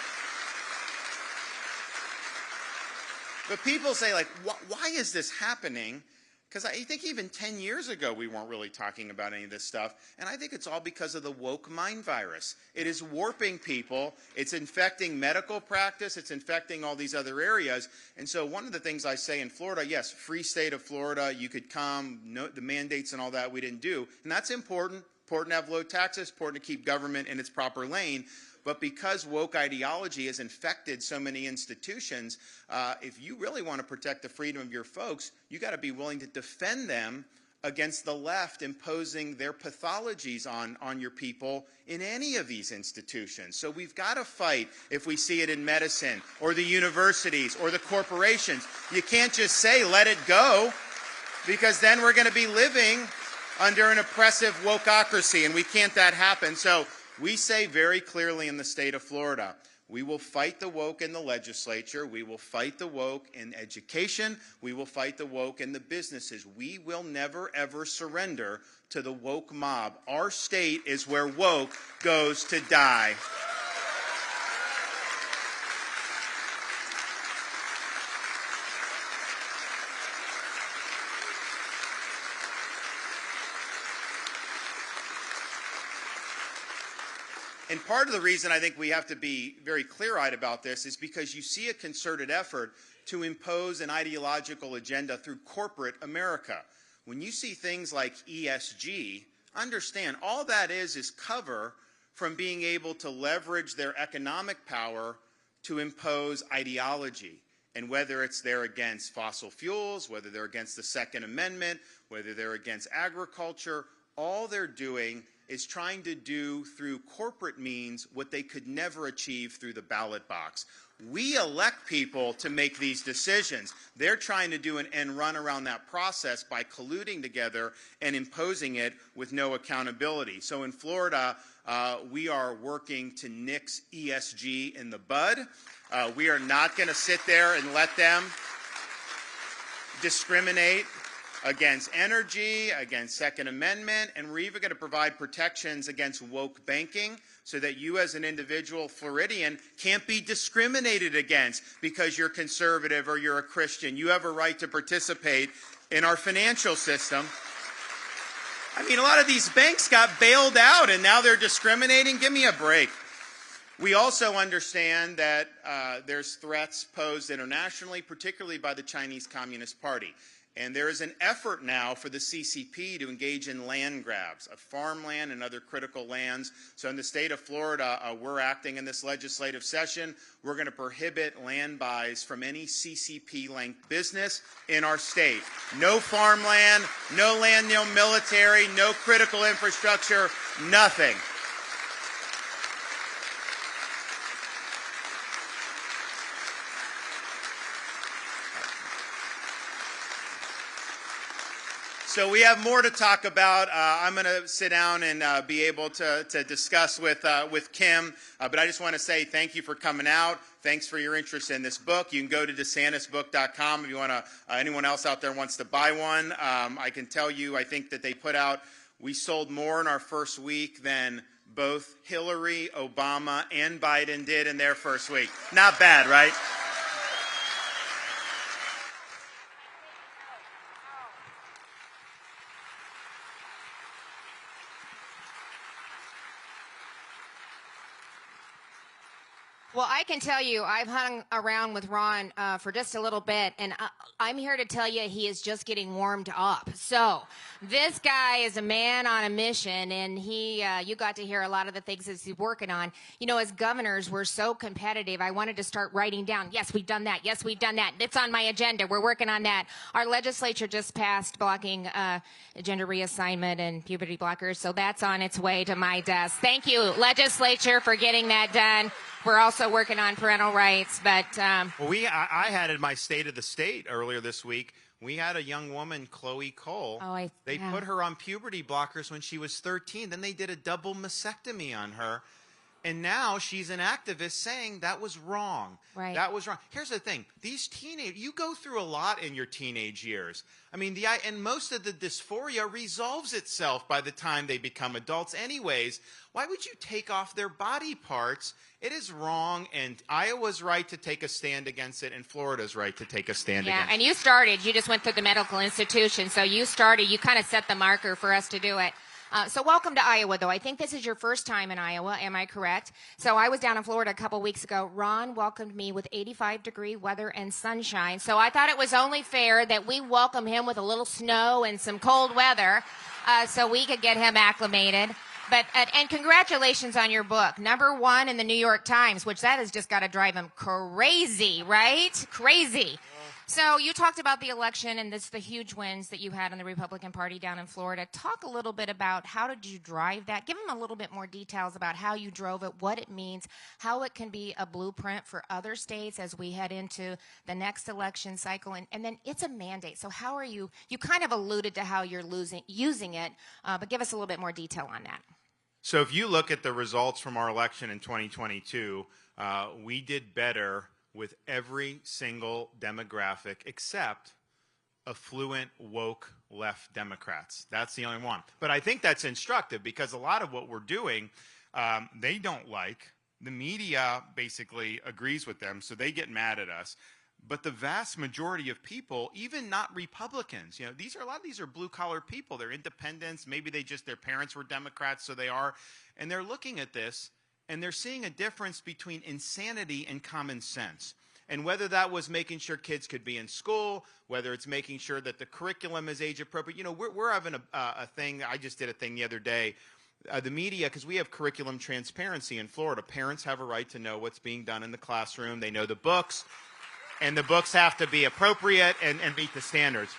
But people say, like, why is this happening? Because I think even 10 years ago, we weren't really talking about any of this stuff. And I think it's all because of the woke mind virus. It is warping people. It's infecting medical practice. It's infecting all these other areas. And so one of the things I say in Florida, yes, free state of Florida, you could come, no, the mandates and all that we didn't do. And that's important. Important to have low taxes, important to keep government in its proper lane. But because woke ideology has infected so many institutions, if you really want to protect the freedom of your folks, you got to be willing to defend them against the left imposing their pathologies on your people in any of these institutions. So we've got to fight if we see it in medicine or the universities or the corporations. You can't just say, let it go, because then we're going to be living under an oppressive wokeocracy, and we can't that happen. So we say very clearly in the state of Florida, we will fight the woke in the legislature. We will fight the woke in education. We will fight the woke in the businesses. We will never, ever surrender to the woke mob. Our state is where woke goes to die. And part of the reason I think we have to be very clear-eyed about this is because you see a concerted effort to impose an ideological agenda through corporate America. When you see things like ESG, understand all that is cover from being able to leverage their economic power to impose ideology. And whether it's they're against fossil fuels, whether they're against the Second Amendment, whether they're against agriculture, all they're doing is trying to do through corporate means what they could never achieve through the ballot box. We elect people to make these decisions. They're trying to do an end run around that process by colluding together and imposing it with no accountability. So in Florida, we are working to nix ESG in the bud. We are not going to sit there and let them discriminate against energy, against Second Amendment, and we're even going to provide protections against woke banking so that you as an individual Floridian can't be discriminated against because you're conservative or you're a Christian. You have a right to participate in our financial system. I mean, a lot of these banks got bailed out and now they're discriminating. Give me a break. We also understand that there's threats posed internationally, particularly by the Chinese Communist Party. And there is an effort now for the CCP to engage in land grabs of farmland and other critical lands. So in the state of Florida, we're acting in this legislative session. We're going to prohibit land buys from any CCP-linked business in our state. No farmland, no land, no military, no critical infrastructure, nothing. So we have more to talk about. I'm going to sit down and be able to discuss with Kim. But I just want to say thank you for coming out. Thanks for your interest in this book. You can go to DeSantisBook.com if you want to. Anyone else out there wants to buy one. I can tell you, I think that they put out. We sold more in our first week than both Hillary, Obama, and Biden did in their first week. Not bad, right? Well, I can tell you, I've hung around with Ron for just a little bit, and I'm here to tell you he is just getting warmed up. So this guy is a man on a mission, and you got to hear a lot of the things that he's working on. You know, as governors, we're so competitive. I wanted to start writing down, yes, we've done that. Yes, we've done that. It's on my agenda. We're working on that. Our legislature just passed blocking gender reassignment and puberty blockers, so that's on its way to my desk. Thank you, legislature, for getting that done. We're also working on parental rights, but well, I had in my State of the State earlier this week. We had a young woman, Chloe Cole. They put her on puberty blockers when she was 13. Then they did a double mastectomy on her. And now she's an activist saying that was wrong. Right. That was wrong. Here's the thing. These you go through a lot in your teenage years. I mean, and most of the dysphoria resolves itself by the time they become adults anyways. Why would you take off their body parts? It is wrong, and Iowa's right to take a stand against it, and Florida's right to take a stand against it. Yeah, and you just went through the medical institution, so you kind of set the marker for us to do it. So welcome to Iowa, though. I think this is your first time in Iowa. Am I correct? So I was down in Florida a couple weeks ago. Ron welcomed me with 85-degree weather and sunshine. So I thought it was only fair that we welcome him with a little snow and some cold weather so we could get him acclimated. But and congratulations on your book. #1 in the New York Times, which that has just got to drive him crazy, right? Crazy. So you talked about the election and the huge wins that you had in the Republican Party down in Florida. Talk a little bit about how did you drive that? Give them a little bit more details about how you drove it, what it means, how it can be a blueprint for other states as we head into the next election cycle. And then it's a mandate. So how are you kind of alluded to how you're using it, but give us a little bit more detail on that. So if you look at the results from our election in 2022, we did better with every single demographic except affluent, woke, left Democrats. That's the only one. But I think that's instructive because a lot of what we're doing, they don't like. The media basically agrees with them, so they get mad at us. But the vast majority of people, even not Republicans, a lot of these are blue-collar people. They're independents. Maybe their parents were Democrats, so they are. And they're looking at this, and they're seeing a difference between insanity and common sense. And whether that was making sure kids could be in school, whether it's making sure that the curriculum is age appropriate. We're having a thing. I just did a thing the other day. The media, because we have curriculum transparency in Florida. Parents have a right to know what's being done in the classroom. They know the books, and the books have to be appropriate and meet the standards.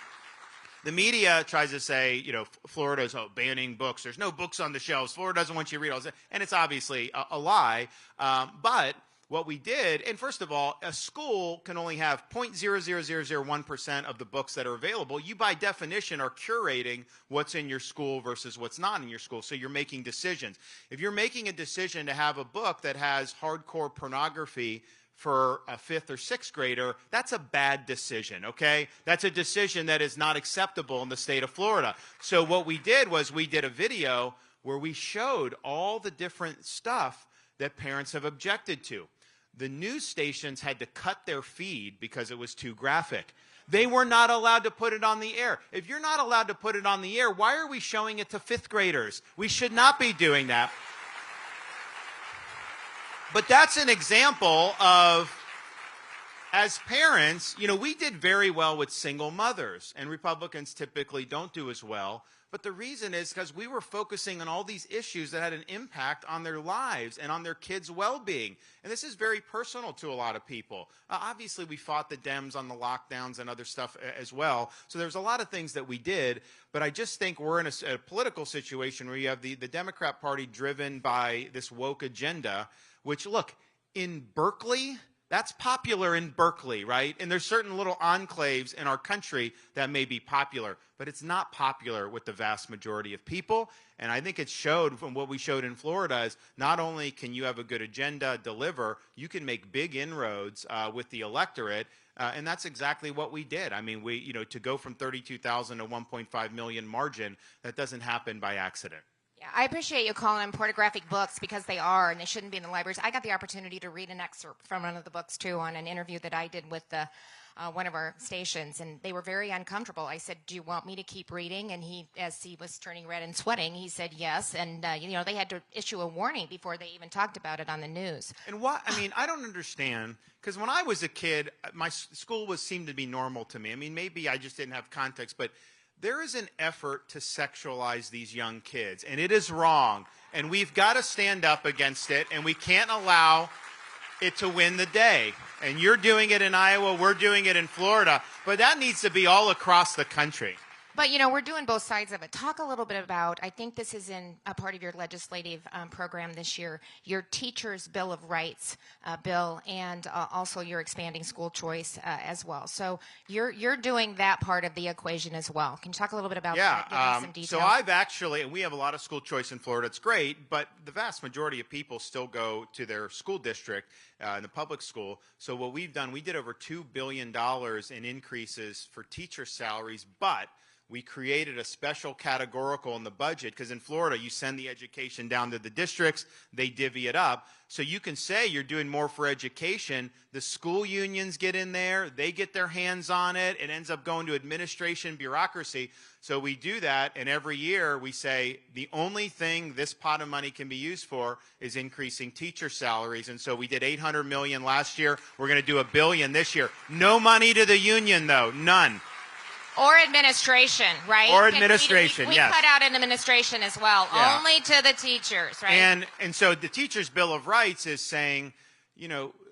the media tries to say, Florida's banning books. There's no books on the shelves. Florida doesn't want you to read all this. And it's obviously a lie. But what we did, and first of all, a school can only have 0.00001% of the books that are available. You, by definition, are curating what's in your school versus what's not in your school. So you're making decisions. If you're making a decision to have a book that has hardcore pornography for a 5th or 6th grader, that's a bad decision, okay? That's a decision that is not acceptable in the state of Florida. So what we did was we did a video where we showed all the different stuff that parents have objected to. The news stations had to cut their feed because it was too graphic. They were not allowed to put it on the air. If you're not allowed to put it on the air, why are we showing it to 5th graders? We should not be doing that. But that's an example of, as parents, we did very well with single mothers, and Republicans typically don't do as well. But the reason is because we were focusing on all these issues that had an impact on their lives and on their kids' well-being. And this is very personal to a lot of people. Obviously, we fought the Dems on the lockdowns and other stuff as well. So there's a lot of things that we did. But I just think we're in a political situation where you have the Democrat Party driven by this woke agenda, which, look, in Berkeley, that's popular in Berkeley, right? And there's certain little enclaves in our country that may be popular, but it's not popular with the vast majority of people. And I think it showed from what we showed in Florida is not only can you have a good agenda, deliver, you can make big inroads with the electorate. And that's exactly what we did. I mean, to go from 32,000 to 1.5 million margin, that doesn't happen by accident. Yeah, I appreciate you calling them pornographic books because they are, and they shouldn't be in the libraries. I got the opportunity to read an excerpt from one of the books, too, on an interview that I did with one of our stations, and they were very uncomfortable. I said, do you want me to keep reading? And he, as he was turning red and sweating, he said yes. And, they had to issue a warning before they even talked about it on the news. And I don't understand, because when I was a kid, my school seemed to be normal to me. I mean, maybe I just didn't have context, but there is an effort to sexualize these young kids, and it is wrong. And we've got to stand up against it, and we can't allow it to win the day. And you're doing it in Iowa, we're doing it in Florida, but that needs to be all across the country. But, we're doing both sides of it. Talk a little bit about, I think this is in a part of your legislative program this year, your Teachers' Bill of Rights bill, and also your expanding school choice as well. So you're doing that part of the equation as well. Can you talk a little bit about that? Give us some details. So I've actually, and we have a lot of school choice in Florida. It's great, but the vast majority of people still go to their school district in the public school. So what we've done, we did over $2 billion in increases for teacher salaries, but we created a special categorical in the budget because in Florida, you send the education down to the districts, they divvy it up. So you can say you're doing more for education. The school unions get in there, they get their hands on it. It ends up going to administration, bureaucracy. So we do that, and every year we say the only thing this pot of money can be used for is increasing teacher salaries. And so we did $800 million last year. We're going to do $1 billion this year. No money to the union, though, none. Or administration, right? Or administration, we yes. cut out an administration as well, Yeah. only to the teachers, right? And so the Teachers' Bill of Rights is saying,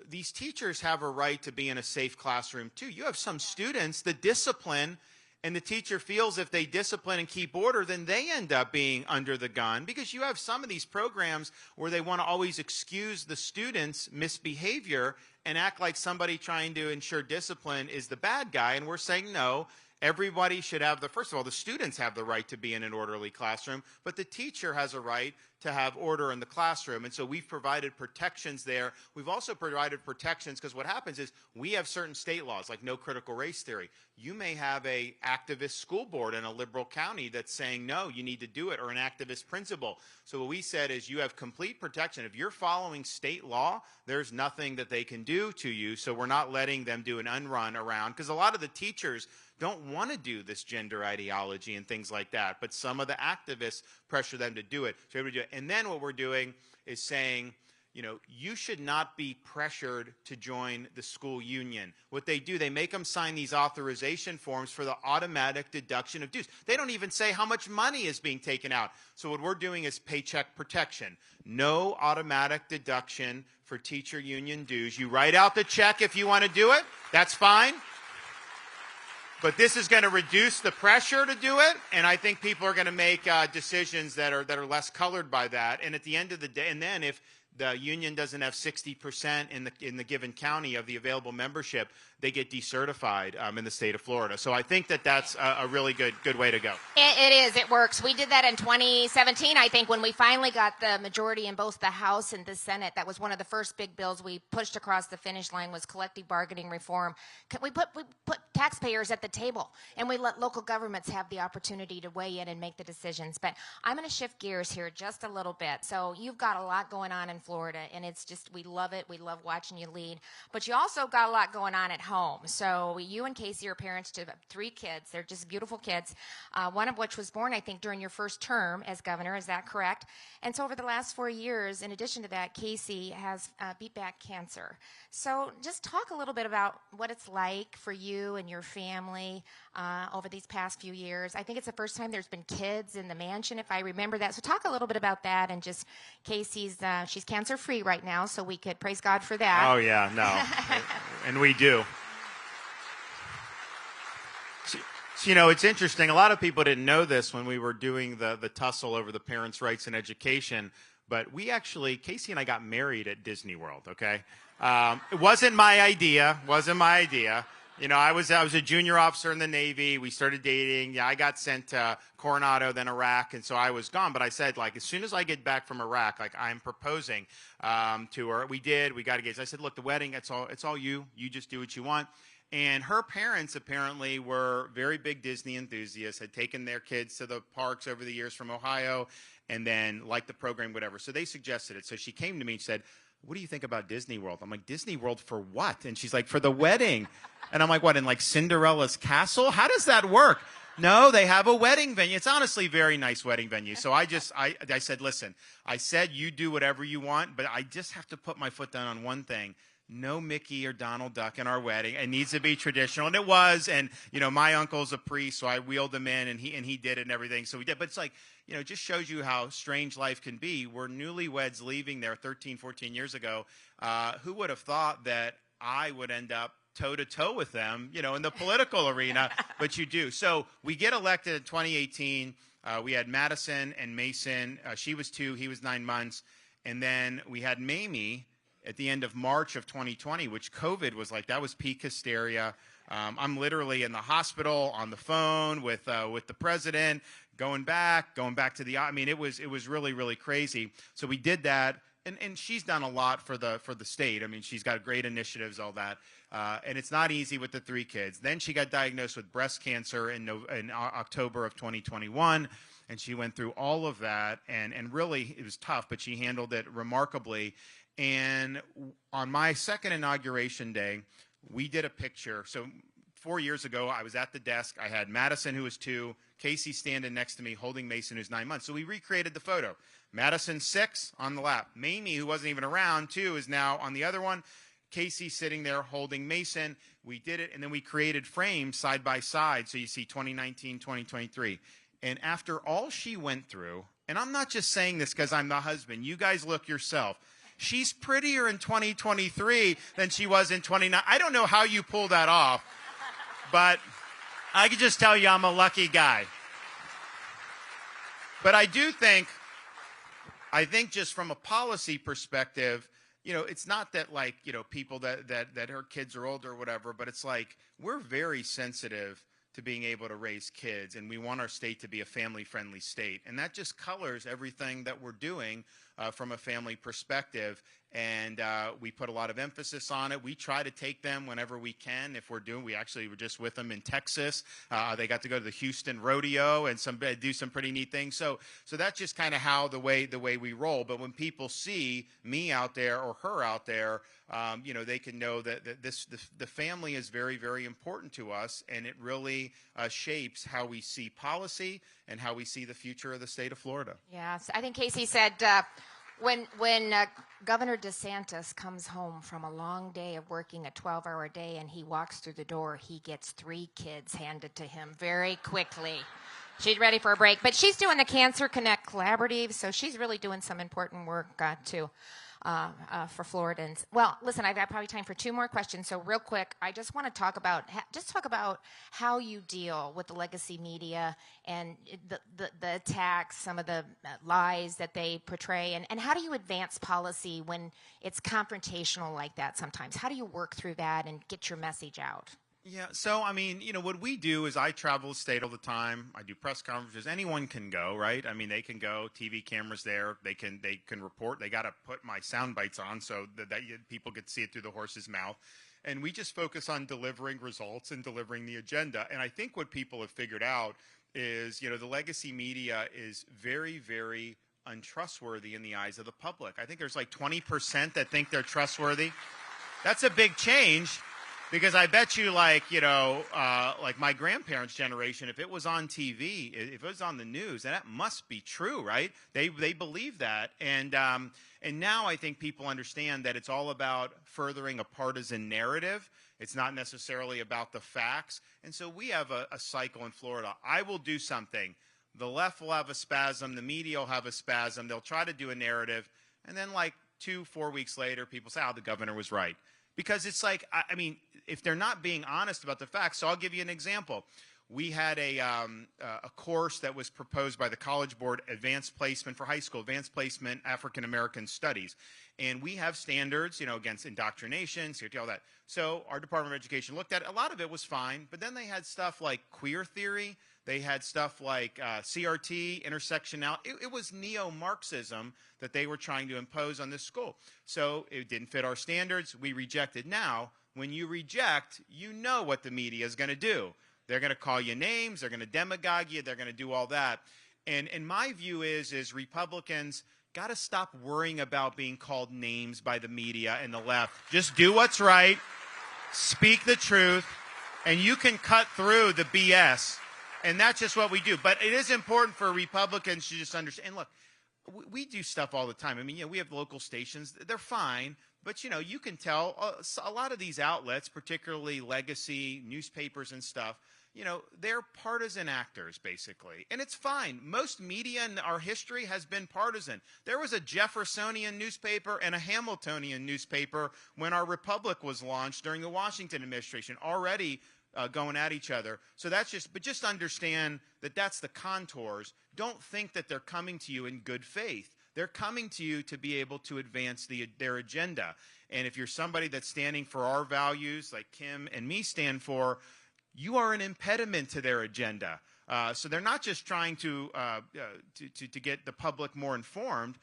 these teachers have a right to be in a safe classroom too. You have some students that discipline, and the teacher feels if they discipline and keep order, then they end up being under the gun, because you have some of these programs where they want to always excuse the students' misbehavior and act like somebody trying to ensure discipline is the bad guy. And we're saying no. Everybody should have first of all, the students have the right to be in an orderly classroom, but the teacher has a right to have order in the classroom. And so we've provided protections there. We've also provided protections because what happens is we have certain state laws, like no critical race theory. You may have a activist school board in a liberal county that's saying, no, you need to do it, or an activist principal. So what we said is you have complete protection. If you're following state law, there's nothing that they can do to you. So we're not letting them do an unrun around, because a lot of the teachers don't want to do this gender ideology and things like that, but some of the activists pressure them to do it. So everybody do it. And then what we're doing is saying, you should not be pressured to join the school union. What they do, they make them sign these authorization forms for the automatic deduction of dues. They don't even say how much money is being taken out. So what we're doing is paycheck protection. No automatic deduction for teacher union dues. You write out the check if you want to do it. That's fine. But this is going to reduce the pressure to do it, and I think people are going to make decisions that are less colored by that. And at the end of the day, and then if the union doesn't have 60% in the given county of the available membership, they get decertified in the state of Florida. So I think that's a really good way to go. It is. It works. We did that in 2017, I think, when we finally got the majority in both the House and the Senate. That was one of the first big bills we pushed across the finish line was collective bargaining reform. We put taxpayers at the table, and we let local governments have the opportunity to weigh in and make the decisions. But I'm going to shift gears here just a little bit. So you've got a lot going on in Florida, and it's just, we love it. We love watching you lead. But you also got a lot going on at home. So you and Casey are parents to 3 kids. They're just beautiful kids, one of which was born, I think, during your first term as governor. Is that correct? And so over the last 4 years, in addition to that, Casey has beat back cancer. So just talk a little bit about what it's like for you and your family over these past few years. I think it's the first time there's been kids in the mansion, if I remember that. So talk a little bit about that, and just Casey's, she's cancer-free right now, so we could praise God for that. Oh, yeah, no. And we do. So, you know, it's interesting. A lot of people didn't know this when we were doing the tussle over the parents' rights in education, but we actually, Casey and I got married at Disney World, okay? It wasn't my idea. You know, I was a junior officer in the Navy. We started dating. Yeah, I got sent to Coronado, then Iraq, and so I was gone. But I said, like, as soon as I get back from Iraq, like, I'm proposing to her. We got engaged. I said, look, the wedding, it's all you. You just do what you want. And her parents apparently were very big Disney enthusiasts, had taken their kids to the parks over the years from Ohio, and then liked the program, whatever. So they suggested it. So she came to me and said, what do you think about Disney World? I'm like, Disney World for what? And she's like, for the wedding. And I'm like, what, in like Cinderella's castle? How does that work? No, they have a wedding venue. It's honestly a very nice wedding venue. So I said, listen, I said you do whatever you want, but I just have to put my foot down on one thing. No Mickey or Donald Duck in our wedding. It needs to be traditional. And it was. And, you know, my uncle's a priest, so I wheeled him in, and he did it and everything. So we did. But it's like, you know, it just shows you how strange life can be. We're newlyweds leaving there 13, 14 years ago. Who would have thought that I would end up toe-to-toe with them, you know, in the political arena? But you do. So we get elected in 2018. We had Madison and Mason. She was 2. He was 9 months. And then we had Mamie at the end of March of 2020, which COVID was like, that was peak hysteria. I'm literally in the hospital on the phone with the president, going back to the, I mean, it was really, really crazy. So we did that. And she's done a lot for the state. I mean, she's got great initiatives, all that. And it's not easy with the 3 kids. Then she got diagnosed with breast cancer in October of 2021. And she went through all of that. And really, it was tough, but she handled it remarkably. And on my second inauguration day, we did a picture. So 4 years ago, I was at the desk. I had Madison, who was 2, Casey standing next to me, holding Mason, who's 9 months. So we recreated the photo. Madison 6 on the lap. Mamie, who wasn't even around, 2, is now on the other one. Casey sitting there holding Mason. We did it, and then we created frames side by side. So you see 2019, 2023. And after all she went through, and I'm not just saying this because I'm the husband. You guys look yourself. She's prettier in 2023 than she was in 2019. I don't know how you pull that off, but I can just tell you I'm a lucky guy. But I think just from a policy perspective, you know, it's not that, like, you know, people that her kids are older or whatever, but it's like we're very sensitive to being able to raise kids, and we want our state to be a family-friendly state. And that just colors everything that we're doing from a family perspective. And we put a lot of emphasis on it. We try to take them whenever we can. If we actually were just with them in Texas. They got to go to the Houston Rodeo and do some pretty neat things. So that's just kind of how the way we roll. But when people see me out there or her out there, you know, they can know that the family is very, very important to us, and it really shapes how we see policy and how we see the future of the state of Florida. Yes, I think Casey said when Governor DeSantis comes home from a long day of working a 12-hour day and he walks through the door, he gets 3 kids handed to him very quickly. She's ready for a break. But she's doing the Cancer Connect Collaborative, so she's really doing some important work, too. For Floridans. Well, listen, I've got probably time for 2 more questions. So real quick, I just want to talk about how you deal with the legacy media and the attacks, some of the lies that they portray, and how do you advance policy when it's confrontational like that sometimes? How do you work through that and get your message out? Yeah, so I mean, what we do is I travel the state all the time. I do press conferences. Anyone can go, right? I mean, they can go. TV cameras there. They can report. They got to put my sound bites on so that people get to see it through the horse's mouth. And we just focus on delivering results and delivering the agenda. And I think what people have figured out is, the legacy media is very, very untrustworthy in the eyes of the public. I think there's like 20% that think they're trustworthy. That's a big change. Because I bet you, like my grandparents' generation, if it was on TV, if it was on the news, then that must be true, right? They believe that, and now I think people understand that it's all about furthering a partisan narrative. It's not necessarily about the facts, and so we have a cycle in Florida. I will do something, the left will have a spasm, the media will have a spasm. They'll try to do a narrative, and then like 2-4 weeks later, people say, "Oh, the governor was right." Because it's like, I mean, if they're not being honest about the facts, so I'll give you an example. We had a course that was proposed by the College Board, Advanced Placement for High School, Advanced Placement African American Studies. And we have standards, against indoctrination, CRT, all that. So our Department of Education looked at it. A lot of it was fine, but then they had stuff like queer theory. They had stuff like CRT, intersectionality. It was neo-Marxism that they were trying to impose on this school. So it didn't fit our standards. We rejected. Now, when you reject, you know what the media is going to do. They're going to call you names. They're going to demagogue you. They're going to do all that. And my view is Republicans got to stop worrying about being called names by the media and the left. Just do what's right. Speak the truth. And you can cut through the BS. And that's just what we do. But it is important for Republicans to just understand. And look, we do stuff all the time. I mean, we have local stations. They're fine. But, you can tell a lot of these outlets, particularly legacy newspapers and stuff, they're partisan actors, basically. And it's fine. Most media in our history has been partisan. There was a Jeffersonian newspaper and a Hamiltonian newspaper when our republic was launched during the Washington administration, already going at each other. So but just understand that that's the contours. Don't think that they're coming to you in good faith. They're coming to you to be able to advance their agenda. And if you're somebody that's standing for our values, like Kim and me stand for, you are an impediment to their agenda. So they're not just trying to get the public more informed.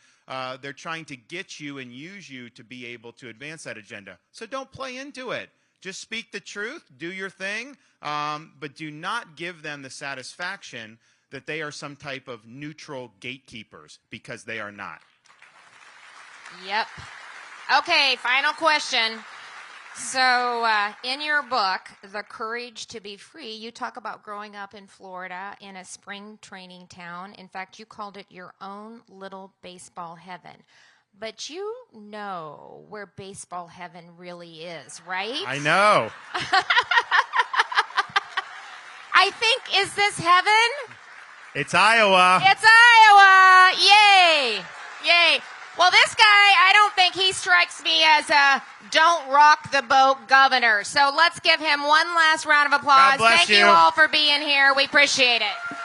They're trying to get you and use you to be able to advance that agenda. So don't play into it. Just speak the truth, do your thing, but do not give them the satisfaction that they are some type of neutral gatekeepers, because they are not. Yep. Okay, final question. So in your book, The Courage to Be Free, you talk about growing up in Florida in a spring training town. In fact, you called it your own little baseball heaven. But you know where baseball heaven really is, right? I know. I think, is this heaven? It's Iowa. It's Iowa. Yay. Yay. Well, this guy, I don't think he strikes me as a don't rock the boat governor. So let's give him one last round of applause. God bless Thank you all for being here. We appreciate it.